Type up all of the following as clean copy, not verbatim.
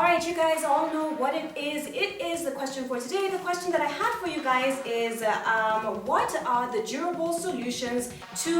Alright, you guys all know what it is. It is the question for today. The question that I had for you guys is what are the durable solutions to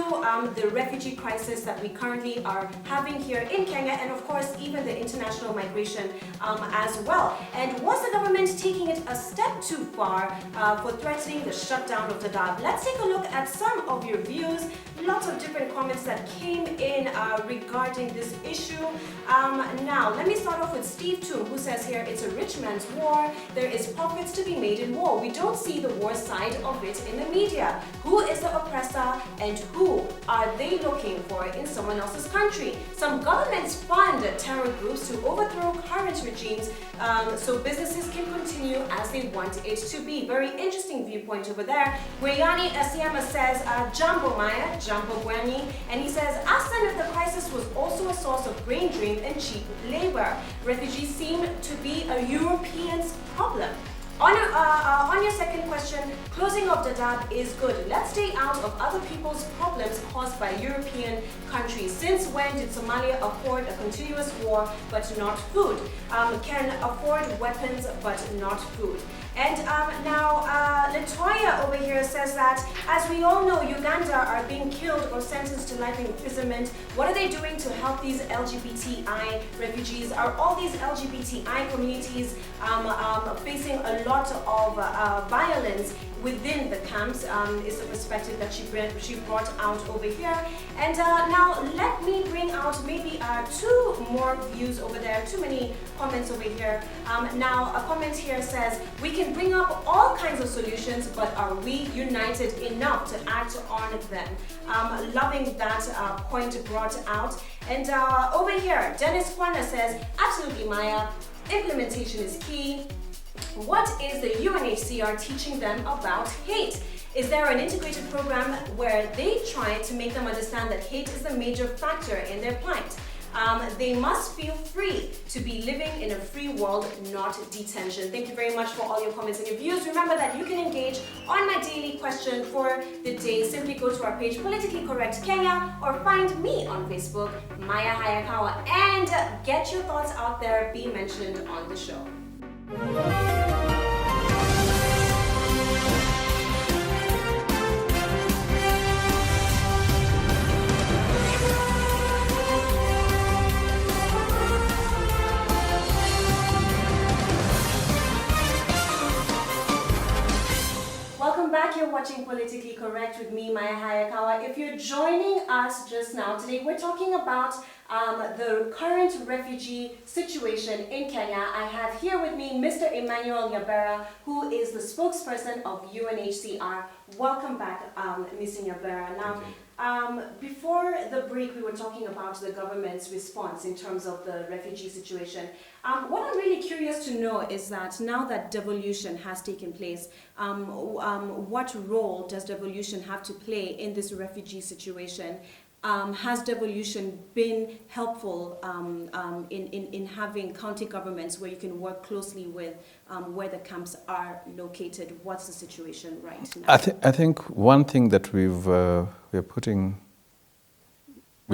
the refugee crisis that we currently are having here in Kenya, and of course even the international migration as well. And was the government taking it a step too far for threatening the shutdown of the Dadaab? Let's take a look at some of your views. Lots of different comments that came in regarding this issue. Now, let me start off with Steve Toom, who says here, it's a rich man's war. There is profits to be made in war. We don't see the war side of it in the media. Who is the oppressor and who are they looking for in someone else's country? Some governments fund terror groups to overthrow current regimes so businesses can continue as they want it to be. Very interesting viewpoint over there. Gwayani Asiama says, Jambo Maya, Jambo Gwani, and he says, ask them if the crisis was also a source of brain drain and cheap labor. Refugees seem to be a European's problem. On your second question, closing of Dadaab is good. Let's stay out of other people's problems caused by European countries. Since when did Somalia afford a continuous war but not food? Can afford weapons but not food. And now Latoya over here says that, as we all know, Uganda are being killed or sentenced to life imprisonment. What are they doing to help these LGBTI refugees? Are all these LGBTI communities facing a lot of violence within the camps? Is the perspective that she brought out over here. And now let me bring out maybe two more views over there. Too many comments over here. Now a comment here says, we can bring up all kinds of solutions, but are we united enough to act on them? Loving that point brought out. And over here, Dennis Kwana says, absolutely, Maya, implementation is key. What is the UNHCR teaching them about hate? Is there an integrated program where they try to make them understand that hate is a major factor in their plight? They must feel free to be living in a free world, not detention. Thank you very much for all your comments and your views. Remember that you can engage on my daily question for the day. Simply go to our page, Politically Correct Kenya, or find me on Facebook, Maya Hayakawa, and get your thoughts out there, be mentioned on the show. Welcome back. You're watching Politically Correct with me, Maya Hayakawa. If you're joining us just now, today we're talking about the current refugee situation in Kenya. I have here with me Mr. Emmanuel Nyabera, who is the spokesperson of UNHCR. Welcome back, Mr. Nyabera. Now, before the break, we were talking about the government's response in terms of the refugee situation. What I'm really curious to know is that now that devolution has taken place, what role does devolution have to play in this refugee situation? Has devolution been helpful in having county governments where you can work closely with where the camps are located? What's the situation right now? I think one thing that we're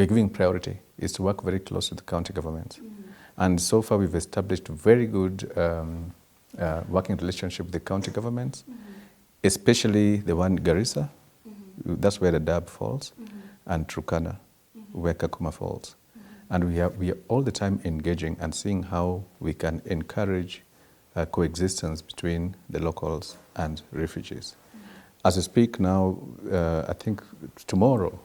giving priority is to work very close with the county governments. Mm-hmm. And so far we've established very good working relationship with the county governments, mm-hmm. especially the one in Garissa, mm-hmm. that's where the Dadaab falls. Mm-hmm. And Turkana, mm-hmm. where Kakuma falls. Mm-hmm. And we are all the time engaging and seeing how we can encourage coexistence between the locals and refugees. Mm-hmm. As I speak now, I think tomorrow,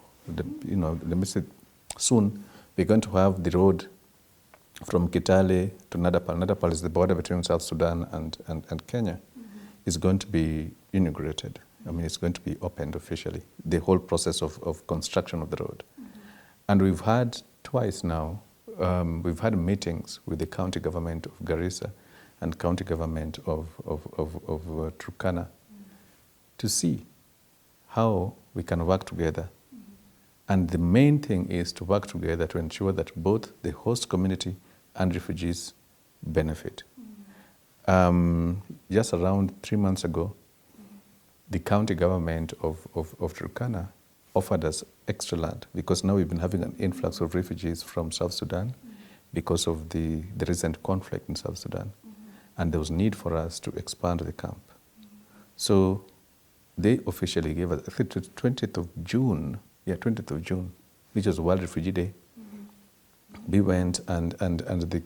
soon, we're going to have the road from Kitale to Nadapal. Nadapal is the border between South Sudan and Kenya. Mm-hmm. Is going to be inaugurated. I mean, it's going to be opened officially, the whole process of construction of the road. Mm-hmm. And we've had twice now, we've had meetings with the county government of Garissa and county government of Turkana, mm-hmm. to see how we can work together. Mm-hmm. And the main thing is to work together to ensure that both the host community and refugees benefit. Mm-hmm. Just around 3 months ago, the county government of Turkana offered us extra land because now we've been having an influx of refugees from South Sudan, mm-hmm. because of the recent conflict in South Sudan. And there was need for us to expand the camp. So they officially gave us, I think, the 20th of June, 20th of June, which was World Refugee Day. We went and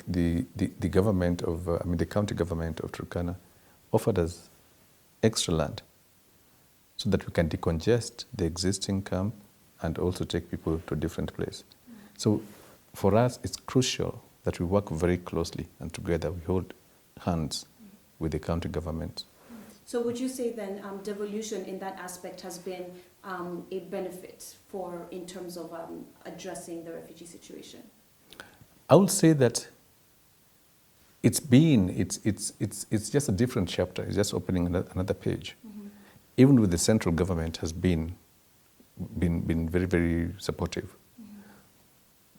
the government of, the county government of Turkana offered us extra land so that we can decongest the existing camp and also take people to a different place. So for us, it's crucial that we work very closely and together we hold hands with the county government. So would you say then devolution in that aspect has been a benefit in terms of addressing the refugee situation? I would say that it's just a different chapter. It's just opening another page. Even with the central government has been very, very supportive.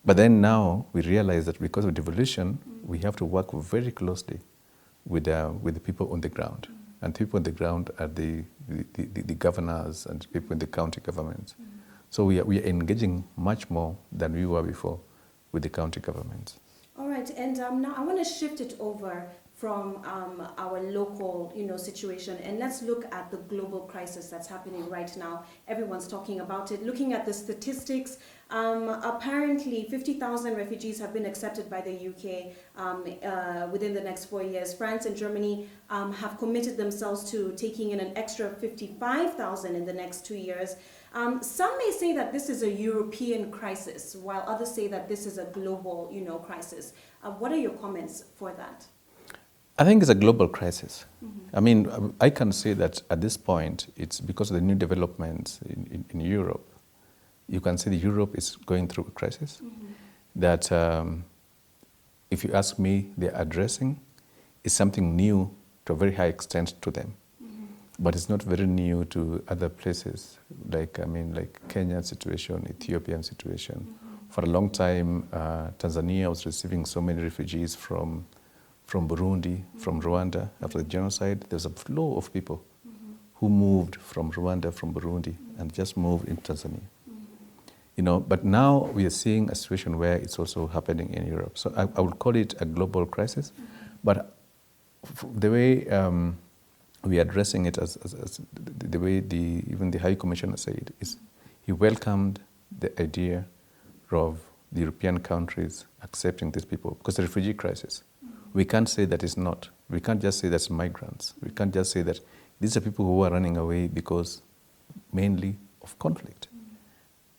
But then now we realize that because of devolution, we have to work very closely with the people on the ground. And people on the ground are the governors and people in the county governments. So we are engaging much more than we were before with the county governments. All right, and now I want to shift it over from our local, situation, and let's look at the global crisis that's happening right now. Everyone's talking about it. Looking at the statistics, apparently 50,000 refugees have been accepted by the UK within the next 4 years. France and Germany have committed themselves to taking in an extra 55,000 in the next 2 years. Some may say that this is a European crisis, while others say that this is a global, crisis. What are your comments for that? I think it's a global crisis. I mean, I can say that at this point, it's because of the new developments in Europe. You can see that Europe is going through a crisis that, if you ask me, they're addressing is something new to a very high extent to them. But it's not very new to other places, like Kenya's situation, Ethiopian situation. For a long time, Tanzania was receiving so many refugees from Burundi, from Rwanda. After the genocide, there's a flow of people who moved from Rwanda, from Burundi, and just moved in Tanzania. But now we are seeing a situation where it's also happening in Europe. So I would call it a global crisis. But the way we are addressing it as the way even the High Commissioner said is he welcomed the idea of the European countries accepting these people because the refugee crisis. We can't say that it's not. We can't just say that's migrants. We can't just say that these are people who are running away because mainly of conflict.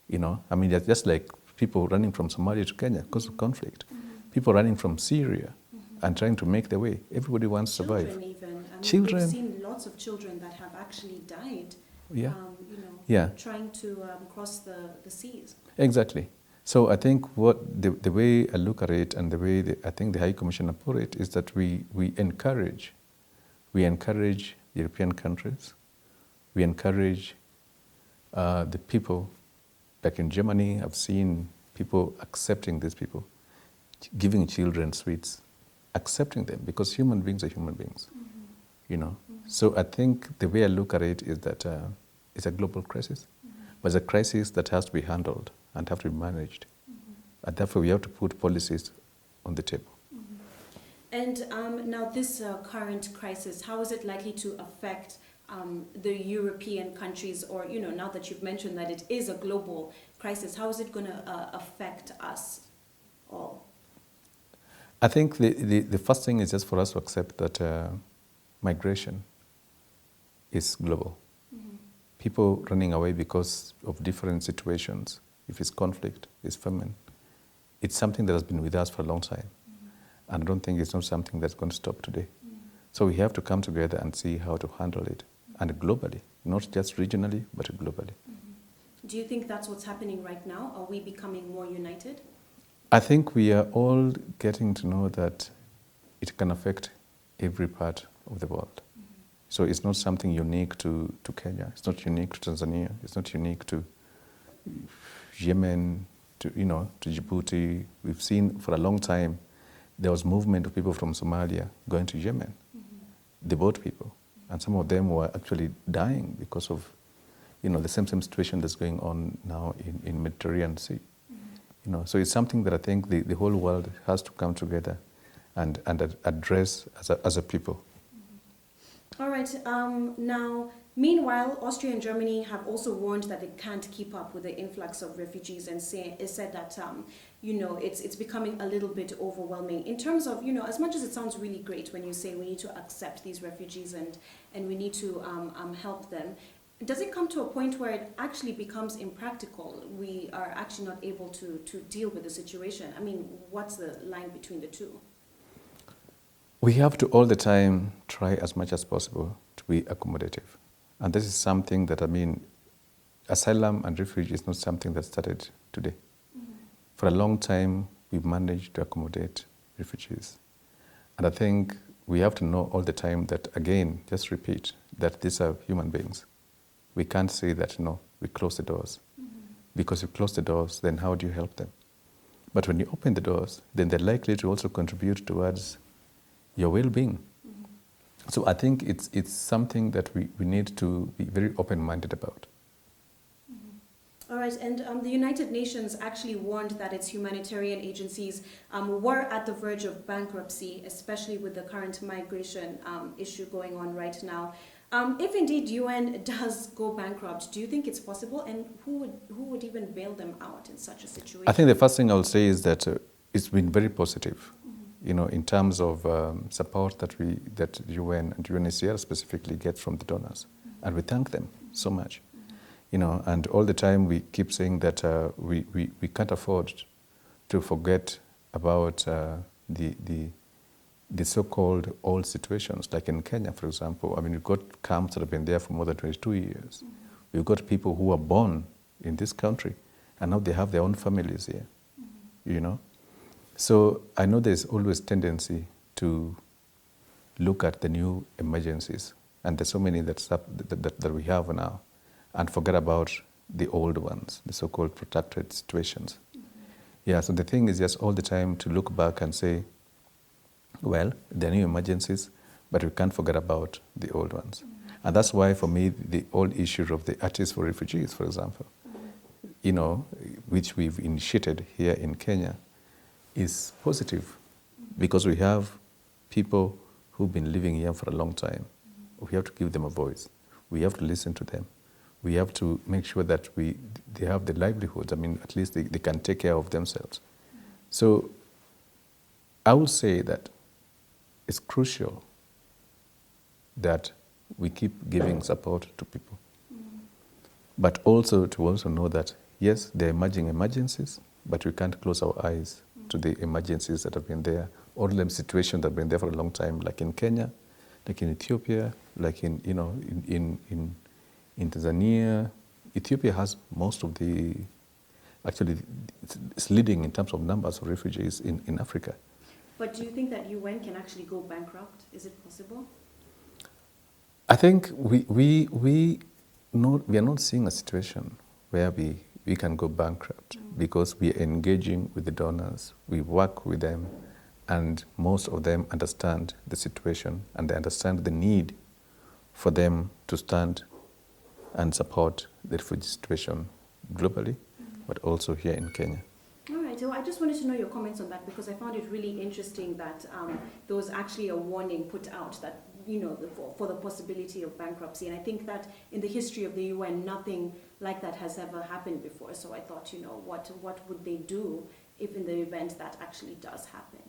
They're just like people running from Somalia to Kenya because of conflict. People running from Syria and trying to make their way. Everybody wants to survive. Children even. Children. We've seen lots of children that have actually died, trying to cross the seas. Exactly. So I think the way I look at it and the way I think the High Commissioner put it is that we encourage European countries, we encourage the people. Like in Germany, I've seen people accepting these people, giving children sweets, accepting them because human beings are human beings, So I think the way I look at it is that it's a global crisis, but it's a crisis that has to be handled and have to be managed. And therefore we have to put policies on the table. And now this current crisis, how is it likely to affect the European countries, or now that you've mentioned that it is a global crisis, how is it going to affect us all? I think the first thing is just for us to accept that migration is global. People running away because of different situations, if it's conflict, it's famine, it's something that has been with us for a long time. And I don't think it's not something that's going to stop today. So we have to come together and see how to handle it. And globally, not just regionally, but globally. Do you think that's what's happening right now? Are we becoming more united? I think we are all getting to know that it can affect every part of the world. So it's not something unique to Kenya. It's not unique to Tanzania. It's not unique to Yemen, to Djibouti. We've seen for a long time there was movement of people from Somalia going to Yemen, the boat people. And some of them were actually dying because of, the same situation that's going on now in Mediterranean Sea. So it's something that I think the whole world has to come together and address as a people. All right. Now, meanwhile, Austria and Germany have also warned that they can't keep up with the influx of refugees and said that it's becoming a little bit overwhelming. In terms of as much as it sounds really great when you say we need to accept these refugees and we need to help them, does it come to a point where it actually becomes impractical? We are actually not able to deal with the situation. I mean, what's the line between the two? We have to all the time try as much as possible to be accommodative. And this is something that, asylum and refugee is not something that started today. Mm-hmm. For a long time, we've managed to accommodate refugees. And I think we have to know all the time that, again, just repeat, that these are human beings. We can't say that, no, we close the doors. Mm-hmm. Because you close the doors, then how do you help them? But when you open the doors, then they're likely to also contribute towards your well-being. Mm-hmm. So I think it's something that we need to be very open-minded about. Mm-hmm. All right, and the United Nations actually warned that its humanitarian agencies were at the verge of bankruptcy, especially with the current migration issue going on right now. If indeed UN does go bankrupt, do you think it's possible? And who would even bail them out in such a situation? I think the first thing I will say is that it's been very positive. In terms of support that UN and UNHCR specifically get from the donors. Mm-hmm. And we thank them so much. Mm-hmm. And all the time we keep saying that we can't afford to forget about the so-called old situations, like in Kenya, for example. You've got camps that have been there for more than 22 years. Mm-hmm. We've got people who were born in this country, and now they have their own families here, mm-hmm. So I know there's always tendency to look at the new emergencies, and there's so many that we have now, and forget about the old ones, the so-called protracted situations. Mm-hmm. Yeah, so the thing is just all the time to look back and say, well, there are new emergencies, but we can't forget about the old ones. Mm-hmm. And that's why, for me, the old issue of the artists for refugees, for example, mm-hmm. Which we've initiated here in Kenya, is positive, because we have people who've been living here for a long time. Mm-hmm. We have to give them a voice. We have to listen to them. We have to make sure that they have the livelihoods. At least they can take care of themselves. Mm-hmm. So I would say that it's crucial that we keep giving support to people. Mm-hmm. But also to know that, yes, there are emerging emergencies, but we can't close our eyes to the emergencies that have been there, all the situations that have been there for a long time, like in Kenya, like in Ethiopia, like in Tanzania. Ethiopia has most of it's leading in terms of numbers of refugees in Africa. But do you think that UN can actually go bankrupt? Is it possible? I think we are not seeing a situation where we can go bankrupt, because we are engaging with the donors, we work with them, and most of them understand the situation, and they understand the need for them to stand and support the refugee situation globally, but also here in Kenya. All right, so I just wanted to know your comments on that, because I found it really interesting that there was actually a warning put out that for the possibility of bankruptcy. And I think that in the history of the UN, nothing like that has ever happened before. So I thought, what would they do if in the event that actually does happen?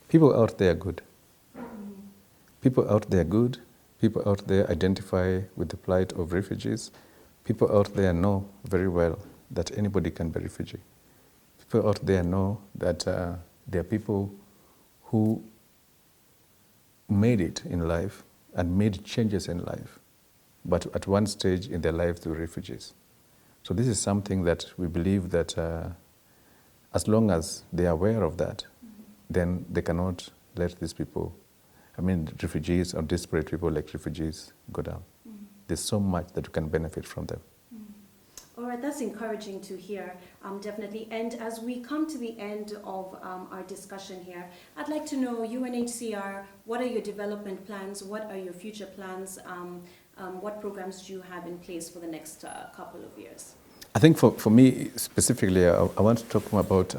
People out there are good. Mm-hmm. People out there are good. People out there identify with the plight of refugees. People out there know very well that anybody can be a refugee. People out there know that there are people who made it in life and made changes in life, but at one stage in their lives they were refugees. So this is something that we believe that as long as they are aware of that, then they cannot let these people, refugees or desperate people like refugees, go down. There's so much that we can benefit from them. All right, that's encouraging to hear, definitely. And as we come to the end of our discussion here, I'd like to know, UNHCR, what are your development plans? What are your future plans? What programs do you have in place for the next couple of years? I think for me specifically, I want to talk more about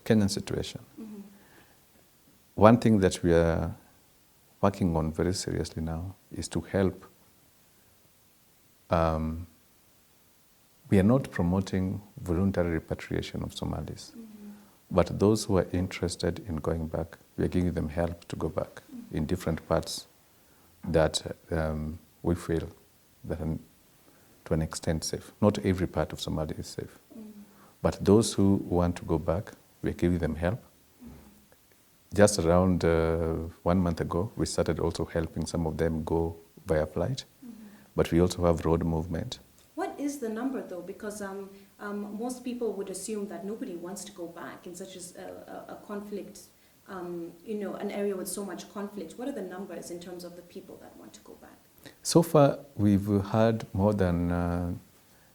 Kenyan situation. Mm-hmm. One thing that we are working on very seriously now is to help. We are not promoting voluntary repatriation of Somalis, but those who are interested in going back, we are giving them help to go back in different parts that we feel that are, to an extent, safe. Not every part of Somalia is safe. But those who want to go back, we are giving them help. Just around 1 month ago, we started also helping some of them go via flight. But we also have road movement. What is the number, though? Because most people would assume that nobody wants to go back in such a conflict, an area with so much conflict. What are the numbers in terms of the people that want to go back? So far, we've had more than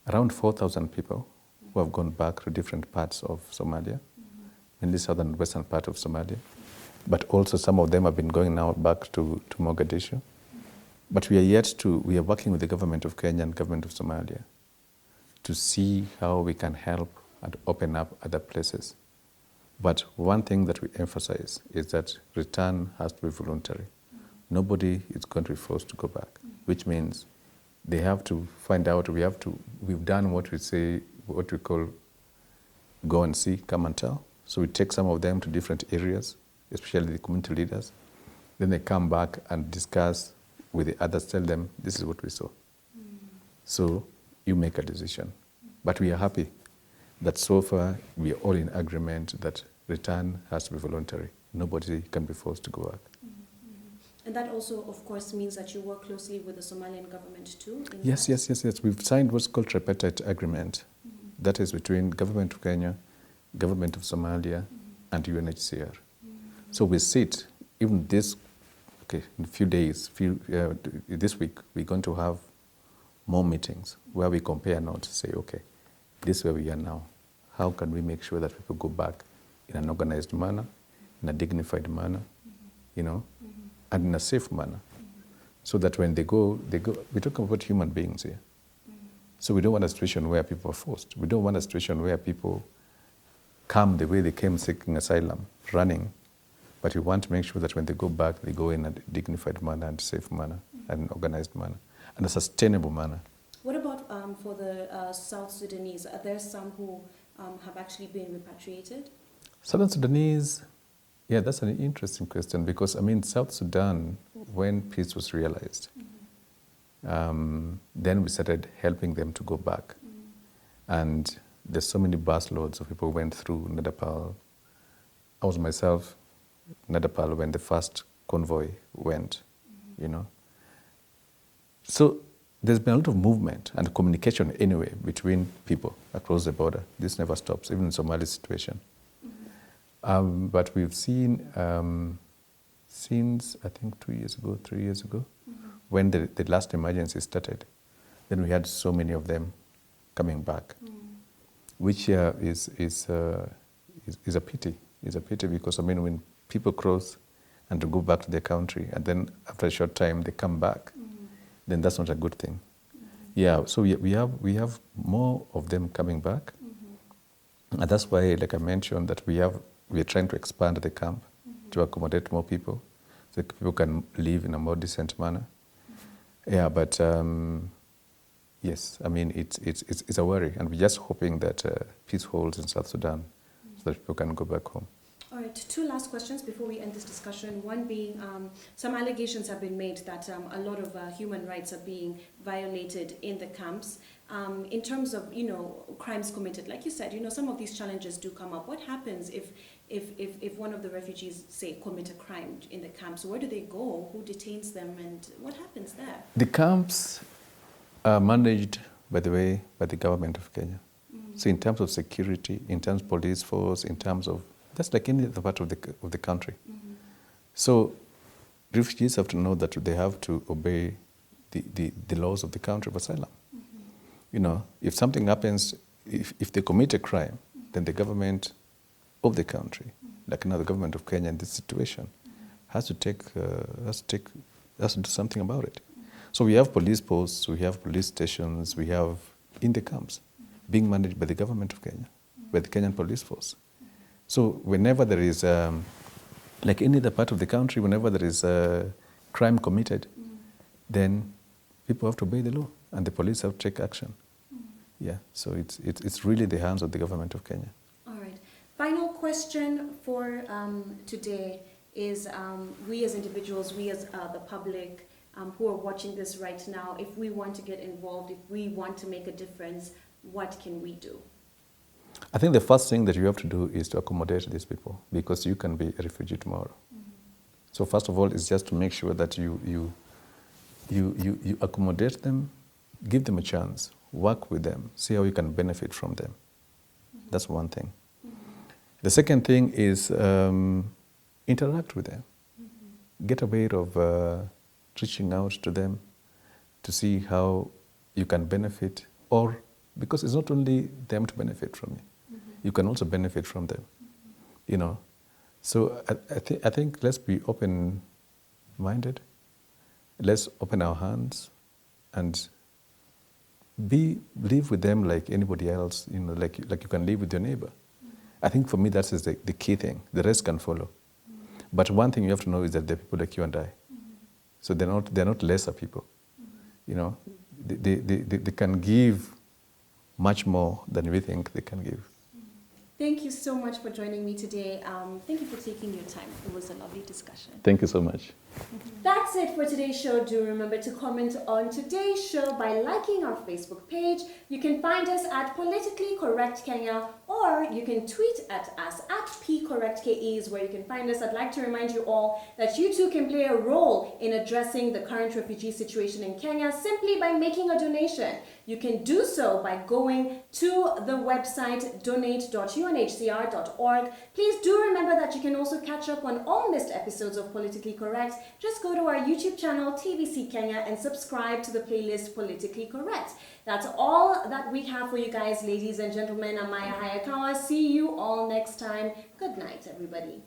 around 4,000 people who have gone back to different parts of Somalia, in the southern and western part of Somalia. But also some of them have been going now back to Mogadishu. But we are working with the government of Kenya and government of Somalia to see how we can help and open up other places. But one thing that we emphasize is that return has to be voluntary. Nobody is going to be forced to go back, which means they have to find out, we've done what we call go and see, come and tell. So we take some of them to different areas, especially the community leaders. Then they come back and discuss with the others, tell them, this is what we saw. So you make a decision. But we are happy that so far we are all in agreement that return has to be voluntary. Nobody can be forced to go back. And that also, of course, means that you work closely with the Somalian government too? Yes. We've signed what's called tripartite agreement. That is between government of Kenya, government of Somalia, and UNHCR. So we sit, even in a few days, this week, we're going to have more meetings where we compare notes, say, okay, this is where we are now. How can we make sure that people go back in an organized manner, in a dignified manner, and in a safe manner, so that when they go, we're talking about human beings here. So we don't want a situation where people are forced. We don't want a situation where people come the way they came seeking asylum, running. But we want to make sure that when they go back, they go in a dignified manner and safe manner and an organized manner and a sustainable manner. What about for the South Sudanese? Are there some who have actually been repatriated? Southern Sudanese, yeah, that's an interesting question because, South Sudan, when peace was realized, then we started helping them to go back. And there's so many busloads of people who went through Nadapal. I was myself Nadapal when the first convoy went, So there's been a lot of movement and communication anyway between people across the border. This never stops, even in Somalia's situation. But we've seen since, I think 3 years ago, when the last emergency started, then we had so many of them coming back, which is a pity. It's a pity because, when people cross and to go back to their country, and then after a short time they come back, then that's not a good thing. Yeah, so we have more of them coming back, and that's why, like I mentioned, that we are trying to expand the camp to accommodate more people, so people can live in a more decent manner. Yeah, but yes, it's a worry, and we're just hoping that peace holds in South Sudan, so that people can go back home. All right, 2 last questions before we end this discussion. One being, some allegations have been made that a lot of human rights are being violated in the camps. In terms of, crimes committed, like you said, some of these challenges do come up. What happens if one of the refugees, say, commit a crime in the camps? Where do they go? Who detains them? And what happens there? The camps are managed, by the way, by the government of Kenya. So in terms of security, in terms of police force, in terms of that's like any other part of the country. So refugees have to know that they have to obey the laws of the country of asylum. If something happens, if they commit a crime, then the government of the country, like now the government of Kenya in this situation, has to do something about it. So we have police posts, we have police stations, we have in the camps. being managed by the government of Kenya, by the Kenyan police force. So whenever there is, like any other part of the country, whenever there is a crime committed, then people have to obey the law and the police have to take action. Yeah, so it's really the hands of the government of Kenya. All right. Final question for today is we as individuals, we as the public who are watching this right now, if we want to get involved, if we want to make a difference, what can we do? I think the first thing that you have to do is to accommodate these people, because you can be a refugee tomorrow. So first of all, it's just to make sure that you accommodate them, give them a chance, work with them, see how you can benefit from them. That's one thing. The second thing is interact with them. Get aware of reaching out to them to see how you can benefit, or because it's not only them to benefit from you, you can also benefit from them, you know. So I think let's be open-minded. Let's open our hands and live with them like anybody else, you know, like you can live with your neighbor. I think for me that is the key thing. The rest can follow. But one thing you have to know is that they're people like you and I. So they're not lesser people. You know, they can give much more than we think they can give. Thank you so much for joining me today. Thank you for taking your time. It was a lovely discussion. Thank you so much. That's it for today's show. Do remember to comment on today's show by liking our Facebook page. You can find us at Politically Correct Kenya, or you can tweet at us at PCorrectKE is where you can find us. I'd like to remind you all that you too can play a role in addressing the current refugee situation in Kenya simply by making a donation. You can do so by going to the website donate.unhcr.org. Please do remember that you can also catch up on all missed episodes of Politically Correct. Just go to our YouTube channel, TVC Kenya, and subscribe to the playlist Politically Correct. That's all that we have for you guys, ladies and gentlemen. I'm Maya Hayakawa. See you all next time. Good night, everybody.